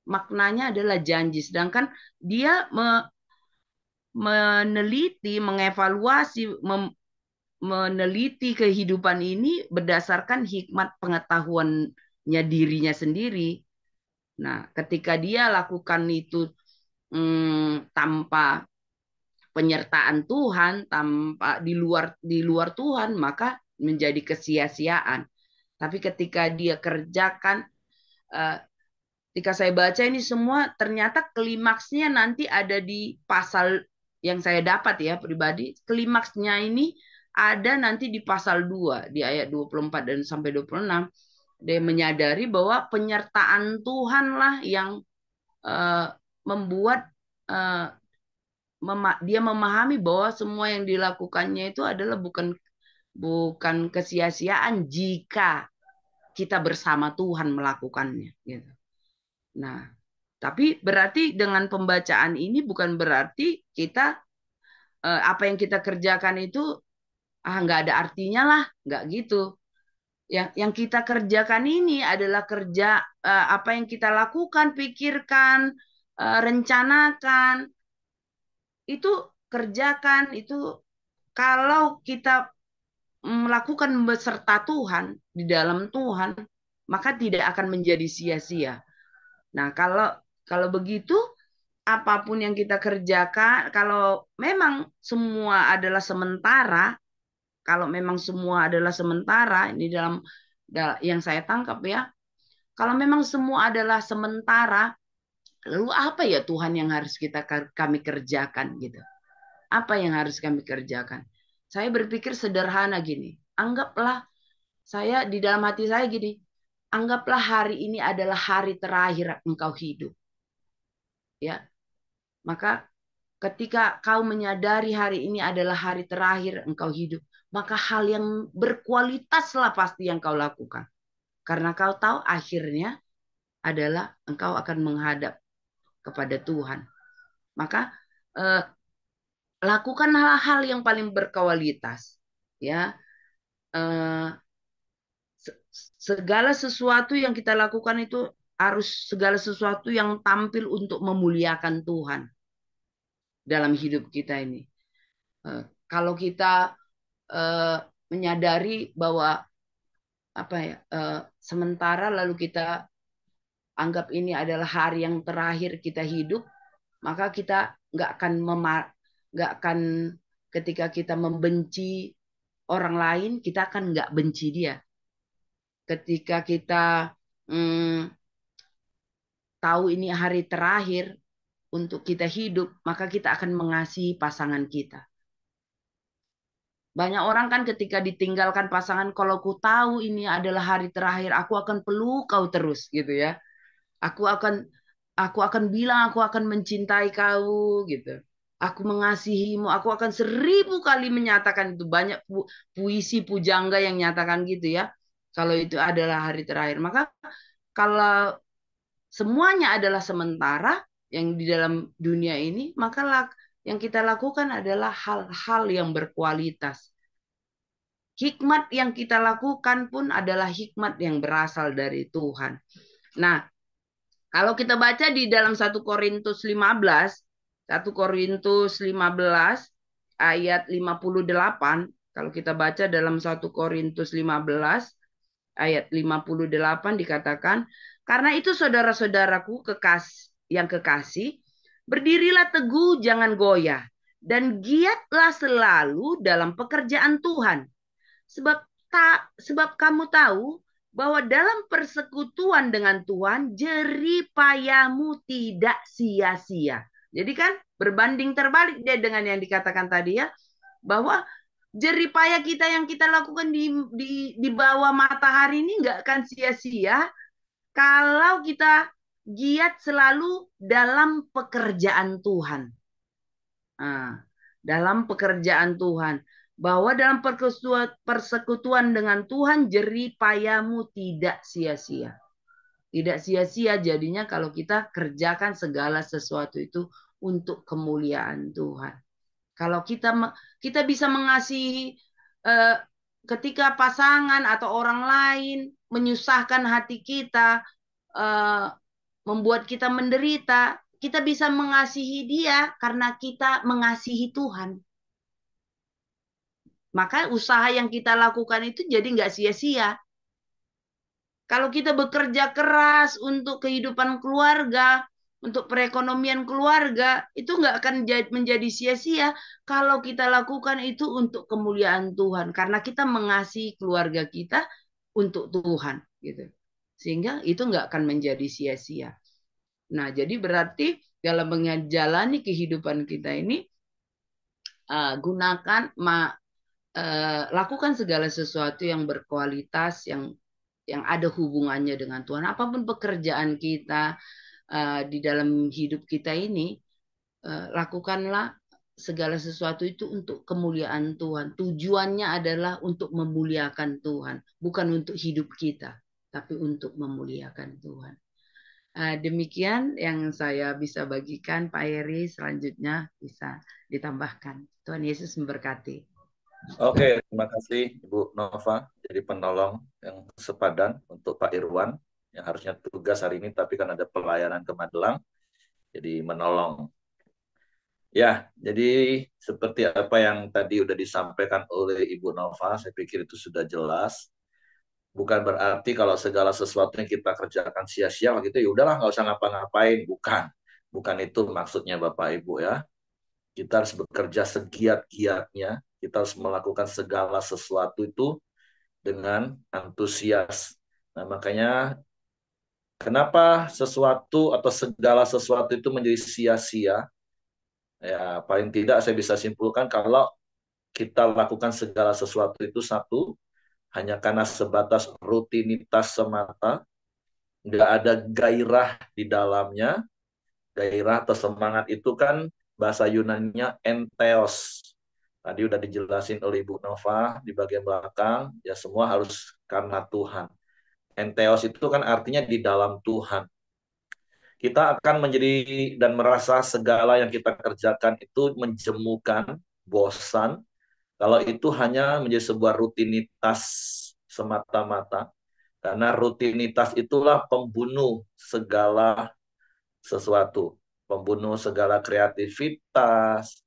maknanya adalah janji, sedangkan dia meneliti, mengevaluasi, meneliti kehidupan ini berdasarkan hikmat pengetahuannya dirinya sendiri. Nah, ketika dia lakukan itu tanpa penyertaan Tuhan, tanpa di luar Tuhan, maka menjadi kesia-siaan. Tapi ketika dia kerjakan, ketika saya baca ini semua, ternyata klimaksnya nanti ada di pasal yang saya dapat ya pribadi. Klimaksnya ini ada nanti di pasal 2, di ayat 24 dan sampai 26. Dia menyadari bahwa penyertaan Tuhanlah yang membuat dia memahami bahwa semua yang dilakukannya itu adalah bukan kesia-siaan jika kita bersama Tuhan melakukannya. Gitu. Nah, tapi berarti dengan pembacaan ini bukan berarti kita apa yang kita kerjakan itu nggak ada artinya lah, nggak gitu. Yang kita kerjakan ini adalah kerja apa yang kita lakukan, pikirkan, rencanakan, itu kerjakan itu kalau kita melakukan beserta Tuhan, di dalam Tuhan, maka tidak akan menjadi sia-sia. Nah, kalau begitu, apapun yang kita kerjakan, kalau memang semua adalah sementara, kalau memang semua adalah sementara, ini dalam yang saya tangkap ya, kalau memang semua adalah sementara, lalu apa ya Tuhan yang harus kami kerjakan gitu? Apa yang harus kami kerjakan? Saya berpikir sederhana gini, anggaplah saya di dalam hati saya gini, anggaplah hari ini adalah hari terakhir engkau hidup. Ya, maka ketika kau menyadari hari ini adalah hari terakhir engkau hidup, maka hal yang berkualitaslah pasti yang kau lakukan. Karena kau tahu akhirnya adalah engkau akan menghadap kepada Tuhan. Maka lakukan hal-hal yang paling berkualitas. Ya, segala sesuatu yang kita lakukan itu harus segala sesuatu yang tampil untuk memuliakan Tuhan dalam hidup kita ini. Kalau kita menyadari bahwa apa ya sementara lalu kita anggap ini adalah hari yang terakhir kita hidup, maka kita nggak akan ketika kita membenci orang lain, kita akan nggak benci dia. Ketika kita tahu ini hari terakhir untuk kita hidup, maka kita akan mengasihi pasangan kita. Banyak orang kan ketika ditinggalkan pasangan, kalau ku tahu ini adalah hari terakhir, aku akan peluk kau terus gitu ya. Aku akan bilang aku akan mencintai kau gitu. Aku mengasihimu, aku akan 1000 kali menyatakan itu. Banyak puisi pujangga yang nyatakan gitu ya. Kalau itu adalah hari terakhir. Maka kalau semuanya adalah sementara yang di dalam dunia ini, maka yang kita lakukan adalah hal-hal yang berkualitas. Hikmat yang kita lakukan pun adalah hikmat yang berasal dari Tuhan. Nah, kalau kita baca di dalam 1 Korintus 15, 1 Korintus 15 ayat 58, kalau kita baca dalam 1 Korintus 15 ayat 58 dikatakan, karena itu saudara-saudaraku yang kekasih, berdirilah teguh jangan goyah, dan giatlah selalu dalam pekerjaan Tuhan. Sebab kamu tahu bahwa dalam persekutuan dengan Tuhan jerih payahmu tidak sia-sia. Jadi kan berbanding terbalik dia dengan yang dikatakan tadi ya, bahwa jerih payah kita yang kita lakukan di bawah matahari ini nggak akan sia-sia kalau kita giat selalu dalam pekerjaan Tuhan. Nah, dalam pekerjaan Tuhan. Bahwa dalam persekutuan dengan Tuhan jerih payahmu tidak sia-sia. Tidak sia-sia jadinya kalau kita kerjakan segala sesuatu itu untuk kemuliaan Tuhan. Kalau kita bisa mengasihi ketika pasangan atau orang lain menyusahkan hati kita, membuat kita menderita, kita bisa mengasihi dia karena kita mengasihi Tuhan. Maka usaha yang kita lakukan itu jadi nggak sia-sia. Kalau kita bekerja keras untuk kehidupan keluarga, untuk perekonomian keluarga, itu nggak akan menjadi sia-sia kalau kita lakukan itu untuk kemuliaan Tuhan. Karena kita mengasihi keluarga kita untuk Tuhan. Gitu. Sehingga itu nggak akan menjadi sia-sia. Nah, jadi berarti dalam menjalani kehidupan kita ini, lakukan segala sesuatu yang berkualitas, yang ada hubungannya dengan Tuhan. Apapun pekerjaan kita di dalam hidup kita ini, lakukanlah segala sesuatu itu untuk kemuliaan Tuhan. Tujuannya adalah untuk memuliakan Tuhan, bukan untuk hidup kita, tapi untuk memuliakan Tuhan. Demikian yang saya bisa bagikan, Pak Heri. Selanjutnya bisa ditambahkan. Tuhan Yesus memberkati. Oke, terima kasih Ibu Nova. Jadi penolong yang sepadan untuk Pak Irwan yang harusnya tugas hari ini, tapi kan ada pelayanan ke Magelang, jadi menolong. Ya, jadi seperti apa yang tadi udah disampaikan oleh Ibu Nova, saya pikir itu sudah jelas. Bukan berarti kalau segala sesuatu yang kita kerjakan sia-sia gitu, ya udahlah nggak usah ngapa-ngapain. Bukan itu maksudnya Bapak Ibu ya. Kita harus bekerja segiat-giatnya. Kita harus melakukan segala sesuatu itu dengan antusias. Nah, makanya kenapa sesuatu atau segala sesuatu itu menjadi sia-sia? Ya, paling tidak saya bisa simpulkan kalau kita lakukan segala sesuatu itu satu, hanya karena sebatas rutinitas semata, nggak ada gairah di dalamnya. Gairah atau semangat itu kan bahasa Yunaninya entheos. Tadi udah dijelasin oleh Ibu Nova di bagian belakang, ya semua harus karena Tuhan. Entheos itu kan artinya di dalam Tuhan. Kita akan menjadi dan merasa segala yang kita kerjakan itu menjemukan, bosan, kalau itu hanya menjadi sebuah rutinitas semata-mata. Karena rutinitas itulah pembunuh segala sesuatu. Pembunuh segala kreativitas,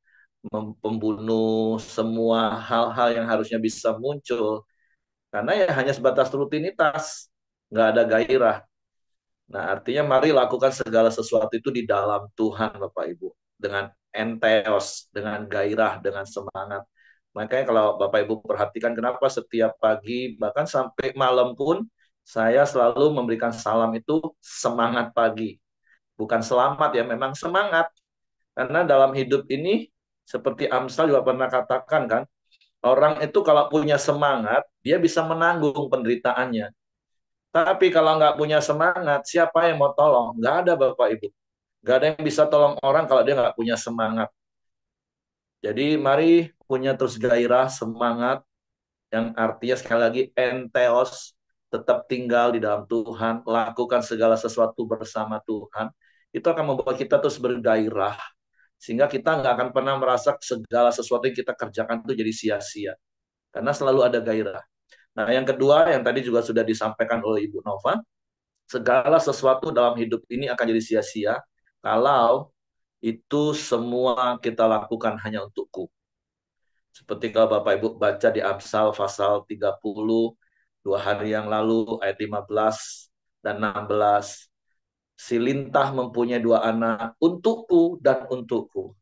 pembunuh semua hal-hal yang harusnya bisa muncul. Karena ya hanya sebatas rutinitas, nggak ada gairah. Nah, artinya mari lakukan segala sesuatu itu di dalam Tuhan, Bapak Ibu. Dengan enteos, dengan gairah, dengan semangat. Makanya kalau Bapak Ibu perhatikan kenapa setiap pagi, bahkan sampai malam pun, saya selalu memberikan salam itu semangat pagi. Bukan selamat ya, memang semangat. Karena dalam hidup ini, seperti Amsal juga pernah katakan kan, orang itu kalau punya semangat, dia bisa menanggung penderitaannya. Tapi kalau nggak punya semangat, siapa yang mau tolong? Nggak ada Bapak Ibu. Nggak ada yang bisa tolong orang kalau dia nggak punya semangat. Jadi mari punya terus gairah, semangat, yang artinya sekali lagi enteos, tetap tinggal di dalam Tuhan, lakukan segala sesuatu bersama Tuhan. Itu akan membuat kita terus bergairah, sehingga kita nggak akan pernah merasa segala sesuatu yang kita kerjakan itu jadi sia-sia. Karena selalu ada gairah. Nah, yang kedua, yang tadi juga sudah disampaikan oleh Ibu Nova, segala sesuatu dalam hidup ini akan jadi sia-sia kalau itu semua kita lakukan hanya untukku. Seperti kalau Bapak Ibu baca di Amsal pasal 30, 2 hari yang lalu, ayat 15 dan 16. Si lintah mempunyai 2 anak, untukku dan untukku.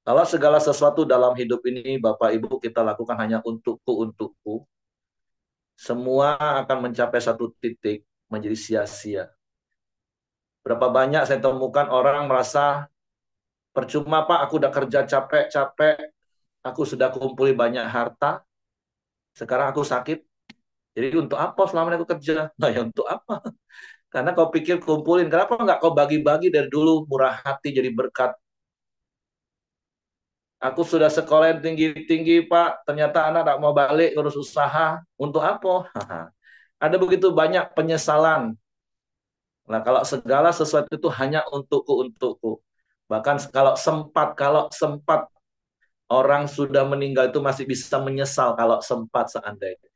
Kalau segala sesuatu dalam hidup ini, Bapak Ibu, kita lakukan hanya untukku, semua akan mencapai satu titik menjadi sia-sia. Berapa banyak saya temukan orang merasa, percuma Pak, aku udah kerja capek-capek, aku sudah kumpuli banyak harta, sekarang aku sakit. Jadi untuk apa selama ini aku kerja? Nah ya untuk apa? Karena kau pikir kumpulin, kenapa nggak kau bagi-bagi dari dulu, murah hati jadi berkat. Aku sudah sekolah yang tinggi-tinggi Pak, ternyata anak tak mau balik urus usaha. Untuk apa? Ada begitu banyak penyesalan. Nah kalau segala sesuatu itu hanya untukku. Bahkan kalau sempat orang sudah meninggal itu masih bisa menyesal kalau sempat seandainya.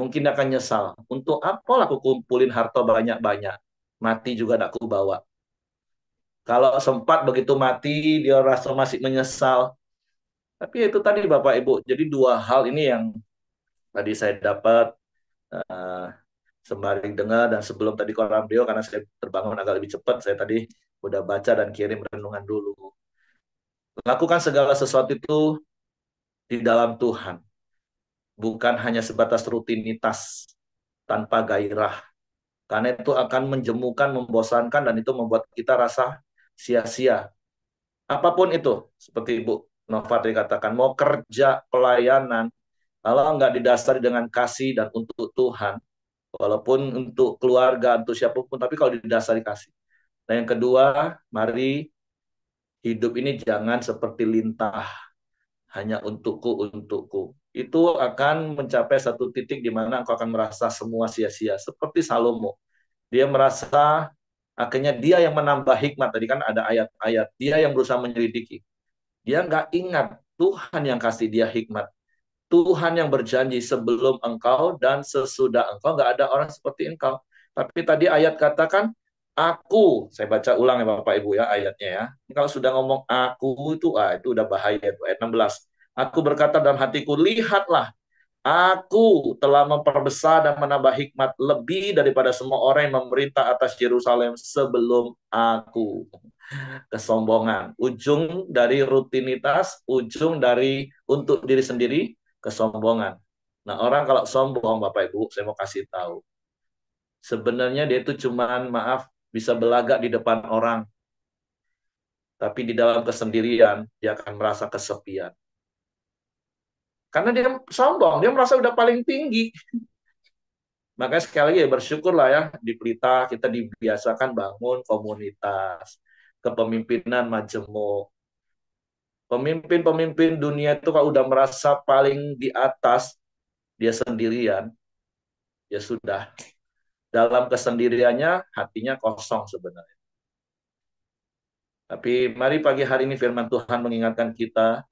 Mungkin akan nyesal. Untuk apa aku kumpulin harta banyak-banyak? Mati juga tak aku bawa. Kalau sempat begitu mati, dia rasa masih menyesal. Tapi itu tadi Bapak Ibu. Jadi 2 hal ini yang tadi saya dapat uh, sembari dengar dan sebelum tadi koran beliau karena saya terbangun agak lebih cepat. Saya tadi udah baca dan kirim renungan dulu. Lakukan segala sesuatu itu di dalam Tuhan. Bukan hanya sebatas rutinitas tanpa gairah. Karena itu akan menjemukan, membosankan, dan itu membuat kita rasa sia-sia. Apapun itu, seperti Ibu Nova tadi katakan, mau kerja, pelayanan, kalau nggak didasari dengan kasih dan untuk Tuhan, walaupun untuk keluarga, untuk siapapun, tapi kalau didasari kasih. Nah yang kedua, mari hidup ini jangan seperti lintah, hanya untukku. Itu akan mencapai satu titik di mana engkau akan merasa semua sia-sia. Seperti Salomo. Dia merasa akhirnya dia yang menambah hikmat. Tadi kan ada ayat-ayat. Dia yang berusaha menyelidiki. Dia nggak ingat Tuhan yang kasih dia hikmat. Tuhan yang berjanji sebelum engkau dan sesudah engkau nggak ada orang seperti engkau. Tapi tadi ayat katakan, aku, saya baca ulang ya Bapak Ibu ya ayatnya ya. Kalau sudah ngomong aku itu udah bahaya itu ayat 16. Aku berkata dalam hatiku, lihatlah Aku telah memperbesar dan menambah hikmat lebih daripada semua orang yang memerintah atas Yerusalem sebelum aku. Kesombongan, ujung dari rutinitas, ujung dari untuk diri sendiri, kesombongan. Nah, orang kalau sombong, Bapak Ibu, saya mau kasih tahu. Sebenarnya dia itu cuman, maaf, bisa belagak di depan orang. Tapi di dalam kesendirian, dia akan merasa kesepian. Karena dia sombong, dia merasa udah paling tinggi. Makanya sekali lagi ya bersyukurlah ya, di Pelita kita dibiasakan bangun komunitas, kepemimpinan majemuk. Pemimpin-pemimpin dunia itu kalau udah merasa paling di atas, dia sendirian, ya sudah. Dalam kesendiriannya, hatinya kosong sebenarnya. Tapi mari pagi hari ini firman Tuhan mengingatkan kita,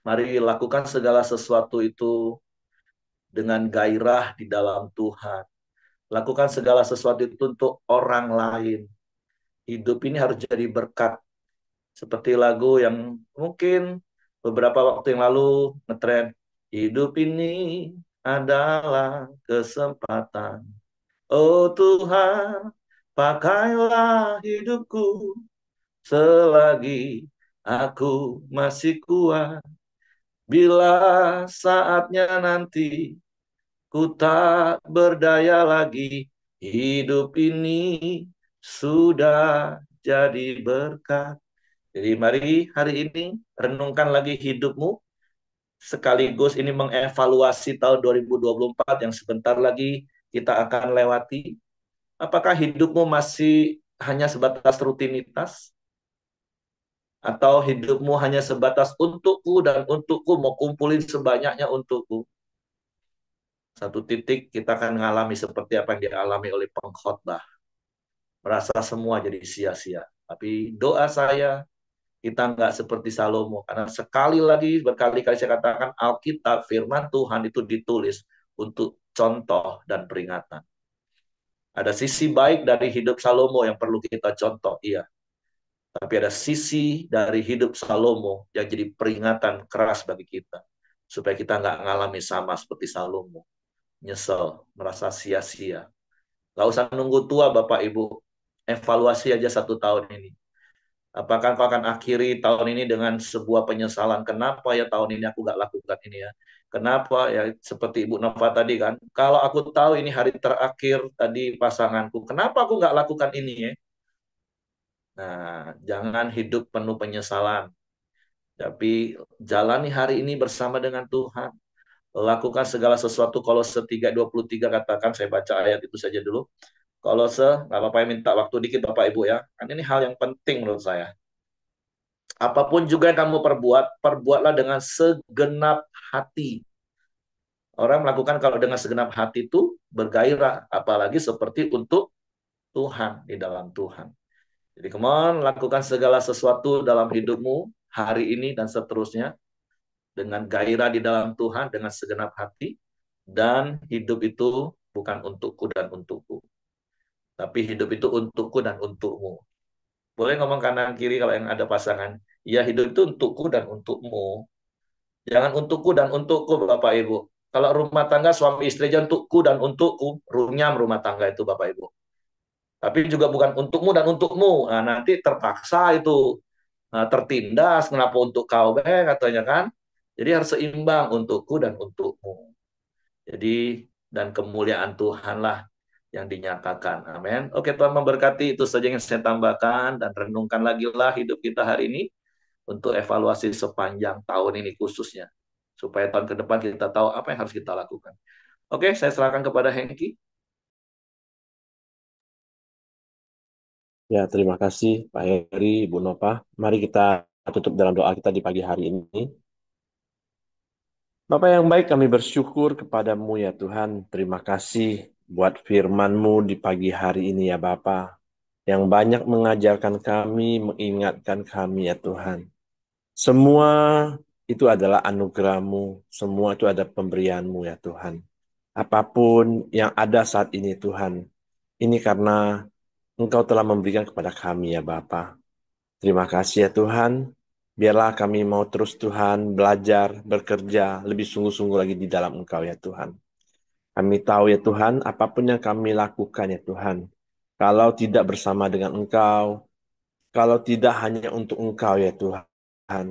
mari lakukan segala sesuatu itu dengan gairah di dalam Tuhan. Lakukan segala sesuatu itu untuk orang lain. Hidup ini harus jadi berkat. Seperti lagu yang mungkin beberapa waktu yang lalu ngetren. Hidup ini adalah kesempatan. Oh Tuhan, pakailah hidupku selagi aku masih kuat. Bila saatnya nanti ku tak berdaya lagi, hidup ini sudah jadi berkat. Jadi mari hari ini renungkan lagi hidupmu, sekaligus ini mengevaluasi tahun 2024 yang sebentar lagi kita akan lewati. Apakah hidupmu masih hanya sebatas rutinitas? Atau hidupmu hanya sebatas untukku dan untukku, mau kumpulin sebanyaknya untukku? Satu titik kita akan mengalami seperti apa yang dialami oleh pengkhotbah. Merasa semua jadi sia-sia. Tapi doa saya, kita nggak seperti Salomo. Karena sekali lagi, berkali-kali saya katakan, Alkitab, firman Tuhan itu ditulis untuk contoh dan peringatan. Ada sisi baik dari hidup Salomo yang perlu kita contoh, iya. Tapi ada sisi dari hidup Salomo yang jadi peringatan keras bagi kita. Supaya kita nggak ngalami sama seperti Salomo. Nyesel, merasa sia-sia. Nggak usah nunggu tua Bapak Ibu. Evaluasi aja 1 tahun ini. Apakah kau akan akhiri tahun ini dengan sebuah penyesalan? Kenapa ya tahun ini aku nggak lakukan ini ya? Kenapa ya seperti Ibu Nova tadi kan? Kalau aku tahu ini hari terakhir tadi pasanganku, kenapa aku nggak lakukan ini ya? Nah, jangan hidup penuh penyesalan. Tapi jalani hari ini bersama dengan Tuhan. Lakukan segala sesuatu. Kolose 3:23 katakan, saya baca ayat itu saja dulu. Kolose, nggak apa-apa ya, minta waktu dikit Bapak Ibu ya. Kan ini hal yang penting menurut saya. Apapun juga yang kamu perbuat, perbuatlah dengan segenap hati. Orang melakukan kalau dengan segenap hati itu bergairah, apalagi seperti untuk Tuhan, di dalam Tuhan. Jadi come on, lakukan segala sesuatu dalam hidupmu hari ini dan seterusnya dengan gairah di dalam Tuhan, dengan segenap hati, dan hidup itu bukan untukku dan untukku, tapi hidup itu untukku dan untukmu. Boleh ngomong kanan kiri kalau yang ada pasangan, ya hidup itu untukku dan untukmu. Jangan untukku dan untukku, Bapak Ibu. Kalau rumah tangga suami istri aja untukku dan untukku, runyam rumah tangga itu Bapak Ibu. Tapi juga bukan untukmu dan untukmu. Nah, nanti terpaksa itu tertindas, kenapa untuk kau katanya kan. Jadi harus seimbang untukku dan untukmu. Jadi dan kemuliaan Tuhanlah yang dinyatakan. Amin. Oke, Tuhan memberkati, itu saja yang saya tambahkan, dan renungkan lagi lah hidup kita hari ini untuk evaluasi sepanjang tahun ini khususnya. Supaya tahun ke depan kita tahu apa yang harus kita lakukan. Oke, saya serahkan kepada Hengki. Ya, terima kasih Pak Heri, Bu Nova. Mari kita tutup dalam doa kita di pagi hari ini. Bapak yang baik, kami bersyukur kepadamu ya Tuhan. Terima kasih buat firman-Mu di pagi hari ini ya Bapak. Yang banyak mengajarkan kami, mengingatkan kami ya Tuhan. Semua itu adalah anugerah-Mu. Semua itu ada pemberian-Mu ya Tuhan. Apapun yang ada saat ini Tuhan. Ini karena Engkau telah memberikan kepada kami ya Bapa. Terima kasih ya Tuhan. Biarlah kami mau terus Tuhan belajar, bekerja lebih sungguh-sungguh lagi di dalam Engkau ya Tuhan. Kami tahu ya Tuhan, apapun yang kami lakukan ya Tuhan, kalau tidak bersama dengan Engkau, kalau tidak hanya untuk Engkau ya Tuhan,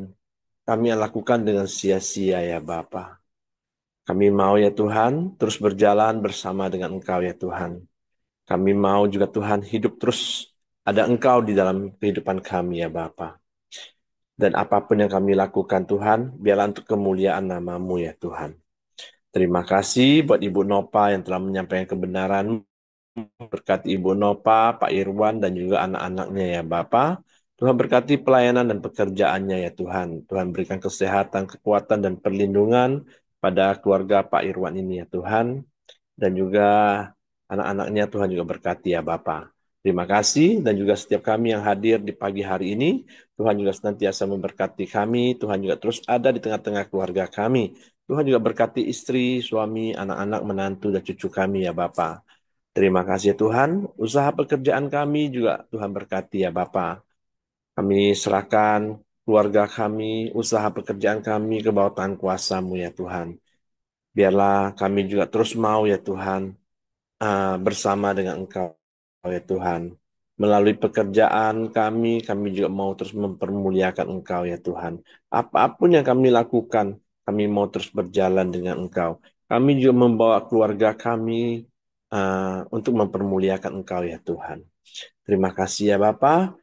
kami lakukan dengan sia-sia ya Bapa. Kami mau ya Tuhan terus berjalan bersama dengan Engkau ya Tuhan. Kami mau juga Tuhan hidup terus ada Engkau di dalam kehidupan kami ya Bapa. Dan apapun yang kami lakukan Tuhan, biarlah untuk kemuliaan nama-Mu ya Tuhan. Terima kasih buat Ibu Nopa yang telah menyampaikan kebenaran. Berkati Ibu Nopa, Pak Irwan, dan juga anak-anaknya ya Bapa. Tuhan berkati pelayanan dan pekerjaannya ya Tuhan. Tuhan berikan kesehatan, kekuatan, dan perlindungan pada keluarga Pak Irwan ini ya Tuhan. Dan juga anak-anaknya Tuhan juga berkati ya Bapa. Terima kasih dan juga setiap kami yang hadir di pagi hari ini, Tuhan juga senantiasa memberkati kami, Tuhan juga terus ada di tengah-tengah keluarga kami. Tuhan juga berkati istri, suami, anak-anak, menantu, dan cucu kami ya Bapa. Terima kasih ya Tuhan, usaha pekerjaan kami juga Tuhan berkati ya Bapa. Kami serahkan keluarga kami, usaha pekerjaan kami ke bawah tangan kuasa-Mu ya Tuhan. Biarlah kami juga terus mau ya Tuhan, bersama dengan Engkau ya Tuhan. Melalui pekerjaan kami juga mau terus mempermuliakan Engkau ya Tuhan. Apapun yang kami lakukan, kami mau terus berjalan dengan Engkau. Kami juga membawa keluarga kami untuk mempermuliakan Engkau ya Tuhan. Terima kasih ya Bapak.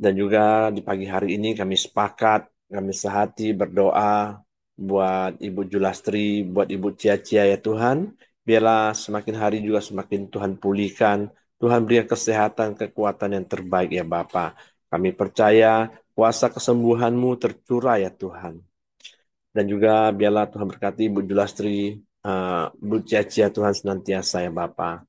Dan juga di pagi hari ini kami sepakat, kami sehati berdoa buat Ibu Julastri, buat Ibu Cia-Cia ya Tuhan. Biarlah semakin hari juga semakin Tuhan pulihkan. Tuhan berikan kesehatan, kekuatan yang terbaik ya Bapa. Kami percaya kuasa kesembuhan-Mu tercurah ya Tuhan. Dan juga biarlah Tuhan berkati Ibu Julastri, Bu Cia-Cia Tuhan senantiasa ya Bapa.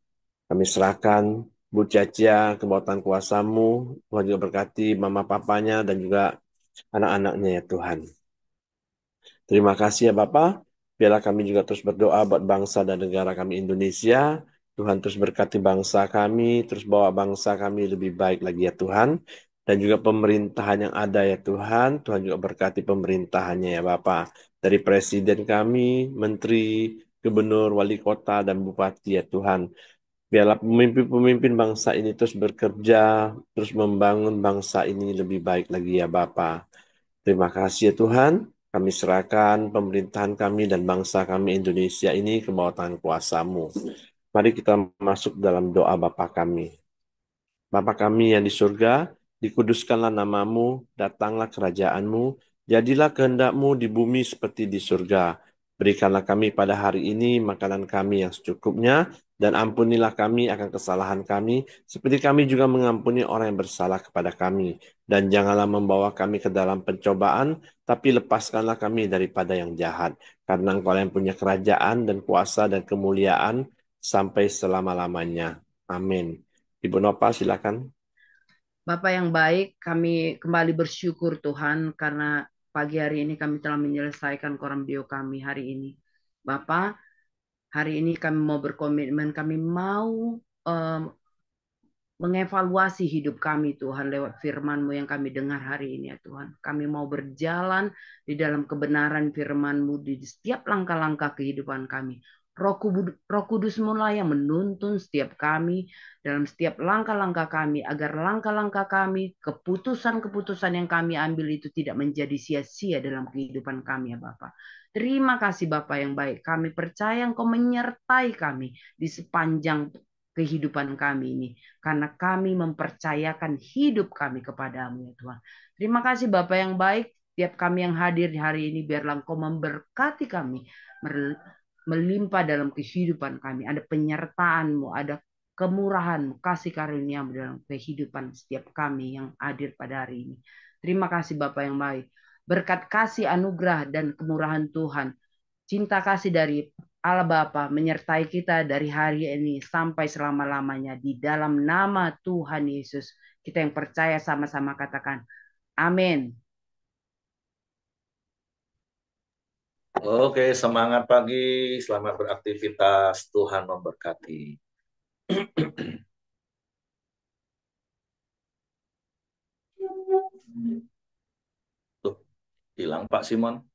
Kami serahkan Bu Cacia ke bawah tangan kuasa-Mu. Tuhan juga berkati mama papanya dan juga anak-anaknya ya Tuhan. Terima kasih ya Bapak. Biarlah kami juga terus berdoa buat bangsa dan negara kami Indonesia. Tuhan terus berkati bangsa kami, terus bawa bangsa kami lebih baik lagi ya Tuhan. Dan juga pemerintahan yang ada ya Tuhan. Tuhan juga berkati pemerintahannya ya Bapak. Dari presiden kami, menteri, gubernur, wali kota, dan bupati ya Tuhan. Biarlah pemimpin-pemimpin bangsa ini terus bekerja, terus membangun bangsa ini lebih baik lagi ya Bapa. Terima kasih ya Tuhan, kami serahkan pemerintahan kami dan bangsa kami Indonesia ini ke bawah tangan kuasa-Mu. Mari kita masuk dalam doa Bapa kami. Bapa kami yang di surga, dikuduskanlah namamu, datanglah kerajaan-Mu, jadilah kehendak-Mu di bumi seperti di surga. Berikanlah kami pada hari ini makanan kami yang secukupnya, dan ampunilah kami akan kesalahan kami, seperti kami juga mengampuni orang yang bersalah kepada kami. Dan janganlah membawa kami ke dalam pencobaan, tapi lepaskanlah kami daripada yang jahat. Karena Engkau yang punya kerajaan dan kuasa dan kemuliaan sampai selama-lamanya. Amin. Ibu Nopa, silakan. Bapak yang baik, kami kembali bersyukur Tuhan karena pagi hari ini kami telah menyelesaikan koram bio kami hari ini. Bapak, hari ini kami mau berkomitmen, kami mau mengevaluasi hidup kami Tuhan lewat firman-Mu yang kami dengar hari ini ya Tuhan. Kami mau berjalan di dalam kebenaran firman-Mu di setiap langkah-langkah kehidupan kami. Roh Kudus-Mu lah yang menuntun setiap kami dalam setiap langkah-langkah kami agar langkah-langkah kami, keputusan-keputusan yang kami ambil itu tidak menjadi sia-sia dalam kehidupan kami ya Bapak. Terima kasih Bapak yang baik. Kami percaya Engkau menyertai kami di sepanjang kehidupan kami ini. Karena kami mempercayakan hidup kami kepadamu ya Tuhan. Terima kasih Bapak yang baik. Tiap kami yang hadir di hari ini biarlah Engkau memberkati kami. Melimpah dalam kehidupan kami. Ada penyertaan-Mu, ada kemurahan-Mu, kasih karunia-Mu dalam kehidupan setiap kami yang hadir pada hari ini. Terima kasih Bapak yang baik. Berkat kasih anugerah dan kemurahan Tuhan. Cinta kasih dari Allah Bapa menyertai kita dari hari ini sampai selama-lamanya di dalam nama Tuhan Yesus. Kita yang percaya sama-sama katakan amin. Oke, semangat pagi, selamat beraktivitas, Tuhan memberkati. Tuh. hilang, Pak Simon?